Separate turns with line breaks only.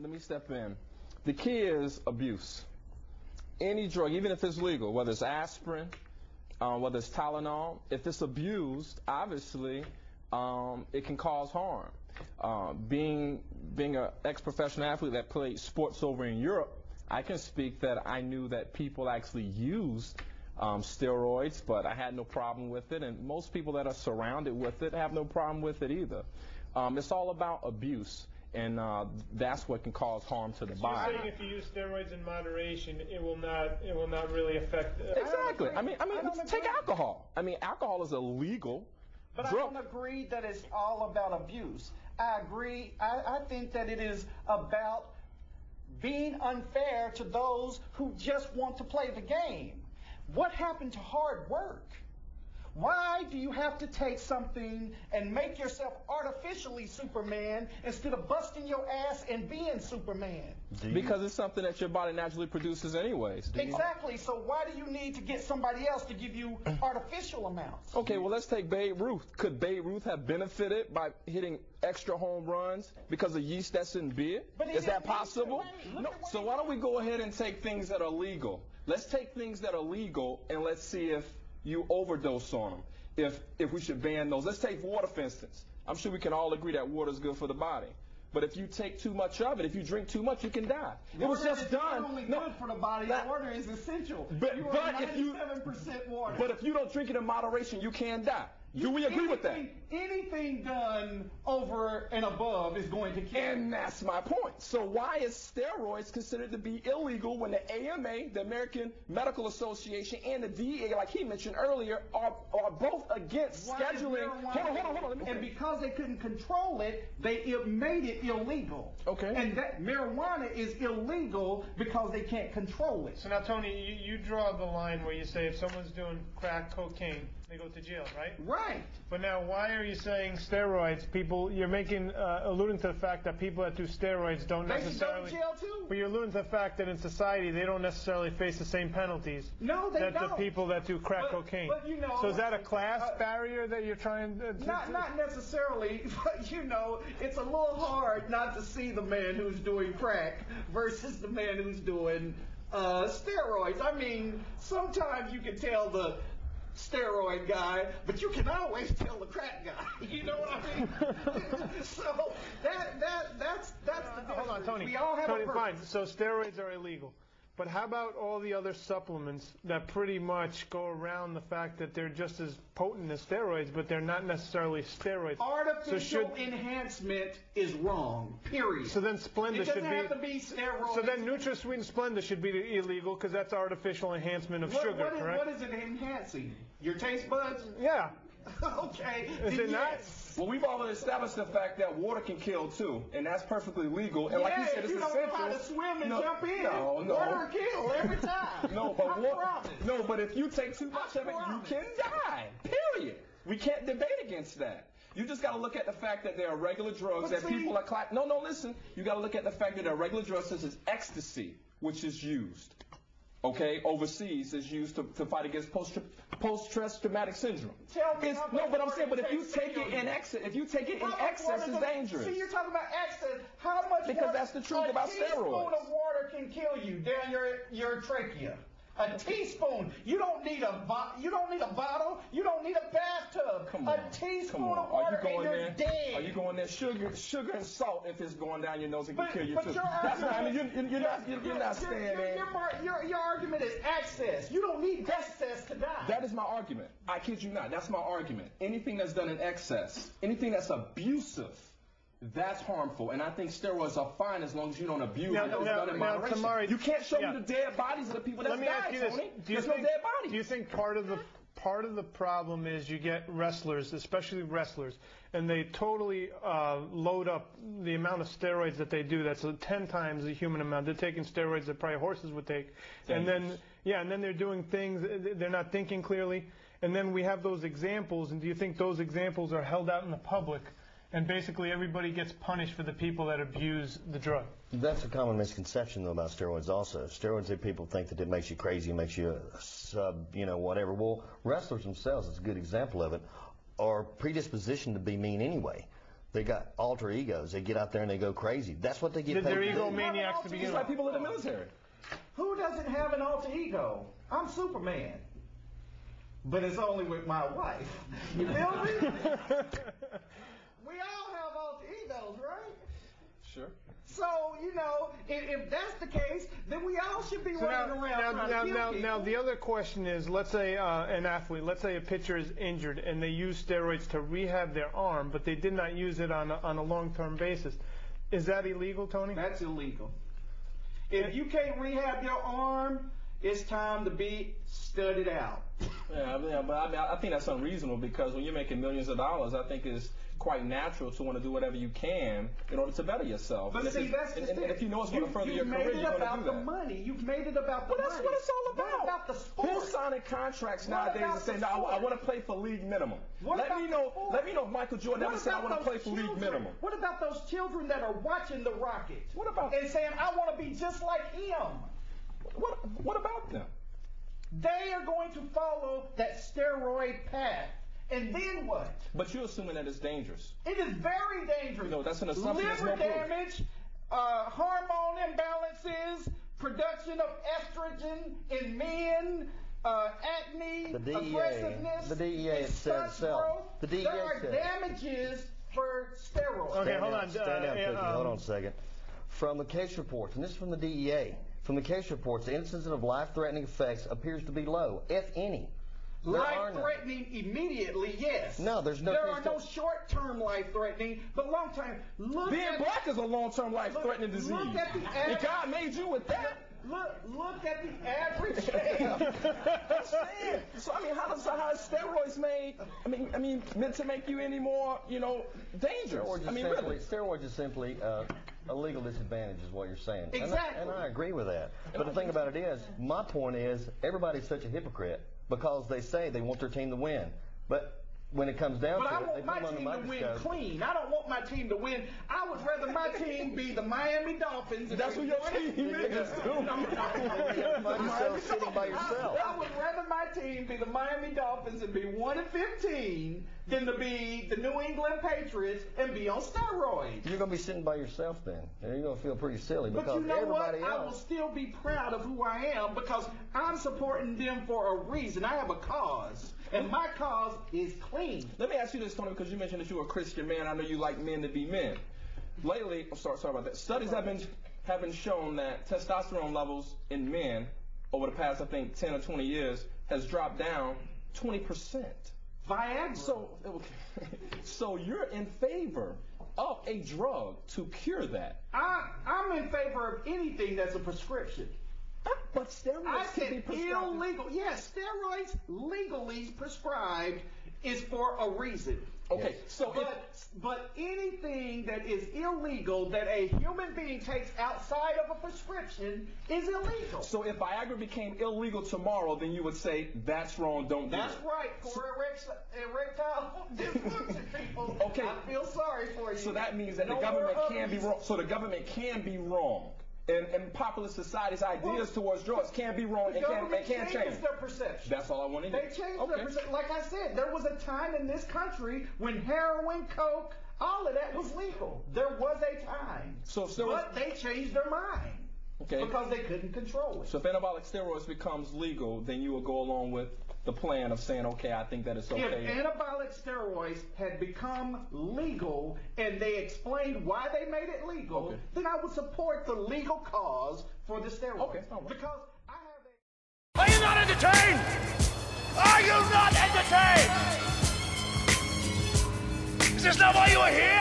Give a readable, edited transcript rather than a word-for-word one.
let me step in. The key is abuse. Any drug, even if it's legal, whether it's aspirin, whether it's Tylenol, if it's abused, obviously it can cause harm. Being an ex-professional athlete that played sports over in Europe, I can speak that I knew that people actually used steroids, but I had no problem with it, and most people that are surrounded with it have no problem with it either. It's all about abuse, and that's what can cause harm to the body.
You're saying if you use steroids in moderation, it will not really affect.
Exactly. I mean, take alcohol. I mean, alcohol is illegal.
But I don't agree that it's all about abuse. I agree. I think that it is about being unfair to those who just want to play the game. What happened to hard work? Why do you have to take something and make yourself artificially Superman instead of busting your ass and being Superman?
Because it's something that your body naturally produces anyways.
Exactly. So why do you need to get somebody else to give you artificial amounts?
Okay, well, let's take Babe Ruth. Could Babe Ruth have benefited by hitting extra home runs because of yeast that's in beer? Is that possible? No. So why don't we go ahead and take things that are legal? Let's take things that are legal and let's see if you overdose on them. If we should ban those. Let's take water, for instance. I'm sure we can all agree that water is good for the body. But if you take too much of it, if you drink too much, you can die. It was just done.
Not only good for the body, water is essential.
But
you are 97% water.
But if you don't drink it in moderation, you can die. Do we agree with that?
Anything done over and above is going to kill.
And that's my point. So why is steroids considered to be illegal when the AMA, the American Medical Association, and the DEA, like he mentioned earlier, are both against scheduling? Hold on.
And because they couldn't control it, they made it illegal.
Okay.
And that marijuana is illegal because they can't control it.
So now, Tony, you draw the line where you say if someone's doing crack cocaine, they go to jail, right?
Right.
But now, why are you saying steroids? You're making alluding to the fact that people that do steroids don't necessarily.
They should go to jail too.
But you're alluding to the fact that in society they don't necessarily face the same penalties.
No, they
that
don't.
the people that do crack cocaine.
But you know.
So is that a class barrier that you're trying to?
Not necessarily, but you know, it's a little hard not to see the man who's doing crack versus the man who's doing steroids. I mean, sometimes you can tell the steroid guy, but you can always tell the crack guy. You know what I mean? So that's the difference.
Hold on, Tony.
We all have
Tony,
a purpose.
fine. So steroids are illegal. But how about all the other supplements that pretty much go around the fact that they're just as potent as steroids, but they're not necessarily steroids?
Artificial enhancement is wrong, period.
So then Splenda should be...
It doesn't have to be steroids.
So then NutraSweet and Splenda should be illegal because that's artificial enhancement of sugar, correct?
What is it enhancing? Your taste buds?
Yeah.
Okay.
Is it not?
Well, we've already established the fact that water can kill too, and that's perfectly legal. And like you said, it's essential.
You don't know how to swim and jump in.
No.
Water will kill every time.
But if you take too much of it, you can die. Period. We can't debate against that. You just got to look at the fact that there are regular drugs that people are listen. You got to look at the fact that there are regular drugs such as ecstasy, which is used. Okay, overseas is used to fight against post-stress traumatic syndrome. But I'm saying, but if you take it in excess, it's dangerous.
See, you're talking about excess. How much?
Because that's the truth about steroids.
A teaspoon of water can kill you down your trachea. A teaspoon. You don't need a bottle. You don't need a bathtub.
Come on.
A teaspoon of water and you're dead.
Are you going there? Sugar and salt, if it's going down your nose, it can kill you too. You're not staying there.
Your argument is access. You don't need excess to die.
That is my argument. I kid you not. That's my argument. Anything that's done in excess, anything that's abusive, that's harmful, and I think steroids are fine as long as you don't abuse it. It's done in moderation.
Tamari,
you can't show me the dead bodies of the people that died, Tony. There's no dead bodies.
Do you think part of the problem is you get wrestlers, especially wrestlers, and they totally load up the amount of steroids that they do? That's 10 times the human amount. They're taking steroids that probably horses would take, and then they're doing things. They're not thinking clearly, and then we have those examples. And do you think those examples are held out in the public? And basically everybody gets punished for the people that abuse the drug.
That's a common misconception, though, about steroids also. Steroids, people think that it makes you crazy, makes you a sub, whatever. Well, wrestlers themselves, is a good example of it, are predispositioned to be mean anyway. They got alter egos. They get out there and they go crazy. That's what they get paid
They're
to do.
egomaniacs to begin
It's
with.
like people in the military.
Who doesn't have an alter ego? I'm Superman. But it's only with my wife. You feel me? We all have alter egos, right?
Sure.
So, you know, if that's the case, then we all should be
So
running around trying to kill people.
now, the other question is, let's say an athlete, let's say a pitcher is injured and they use steroids to rehab their arm, but they did not use it on a long-term basis. Is that illegal, Tony?
That's illegal. If you can't rehab your arm, it's time to be studied out.
Yeah, but I mean, I think that's unreasonable because when you're making millions of dollars, I think it's quite natural to want to do whatever you can in order to better yourself.
But see, that's the thing.
And if you know it's going to further your career, you're going to do that.
You've made it about the money. You've made it about the money.
Well, that's what it's all about.
What about the sport?
Who's signing contracts
What
nowadays
about
and saying,
the
"No,
sport?
I want to play for league minimum"?
What
Let
about
me
the
know.
sport?
Let me know if Michael Jordan
What
ever said, "I
about
want to play
those
for league
children?
minimum."
What about those children that are watching the Rockets?
What about-
and saying, "I want to be just like him"?
What about them?
They are going to follow that steroid path. And then what?
But you're assuming that it's dangerous.
It is very dangerous.
No, that's an assumption. There's
Liver
no proof.
damage, hormone imbalances, production of estrogen in men, acne,
The DEA,
aggressiveness,
the DEA
and
said
stunt
itself.
growth.
The DEA
there are
said.
damages for steroids.
Okay, hold on.
Stand down, Cookie. Hold on a second. From the case reports, and this is from the DEA, from the case reports, the incidence of life-threatening effects appears to be low, if any. There are none.
Life-threatening immediately, yes.
No, there's no
There are
case
no
that-
short-term life-threatening, but long-term. Look
Being
at
black is a long-term life-threatening disease.
look at the
And
average-
God made you with that.
Look at the average age.
So I mean, how is steroids made? I mean, meant to make you any more, dangerous?
Steroids is simply a legal disadvantage, is what you're saying.
Exactly.
And I agree with that. But the thing about it is, my point is, everybody's such a hypocrite because they say they want their team to win, but when it comes down
But
to
I
it, they
want
put
my
them on the
team to win
microscope.
clean. I don't want my team to win. I would rather my team be the Miami Dolphins.
That's what your team is, dude.
You find yourself sitting by yourself.
I would rather my team be the Miami Dolphins and be 1-15 than to be the New England Patriots and be on steroids.
You're going to be sitting by yourself then, and you're going to feel pretty silly
But
because
you know what?
everybody
I will
else.
still be proud of who I am because I'm supporting them for a reason. I have a cause, and my cause is clean.
Let me ask you this, Tony, because you mentioned that you're a Christian man. I know you like men to be men. Lately, sorry about that. Studies have been shown that testosterone levels in men over the past, I think, 10 or 20 years has dropped down 20%.
Viagra.
So you're in favor of a drug to cure that.
I'm in favor of anything that's a prescription.
But steroids
I
can be
said
prescribed.
illegal. Yes, steroids legally prescribed is for a reason.
Okay, so
But anything that is illegal that a human being takes outside of a prescription is illegal.
So if Viagra became illegal tomorrow, then you would say that's wrong, don't do
That's
it.
right, for erectile dysfunction people.
Okay.
I feel sorry for you.
So that means that
No
the government
more
can be
abuse.
wrong. So the government can be wrong. And popular society's ideas towards drugs can be wrong
The
and
government
can change.
changes their perception.
That's all I want to hear.
They changed their perception. Like I said, there was a time in this country when heroin, coke, all of that was legal. There was a time. But they changed their mind.
Okay.
Because they couldn't control it.
So if anabolic steroids becomes legal, then you will go along with the plan of saying, okay, I think that it's okay.
If anabolic steroids had become legal and they explained why they made it legal, then I would support the legal cause for the steroids.
Okay, all right.
Because I have a...
Are you not entertained? Are you not entertained? Is this not why you are here?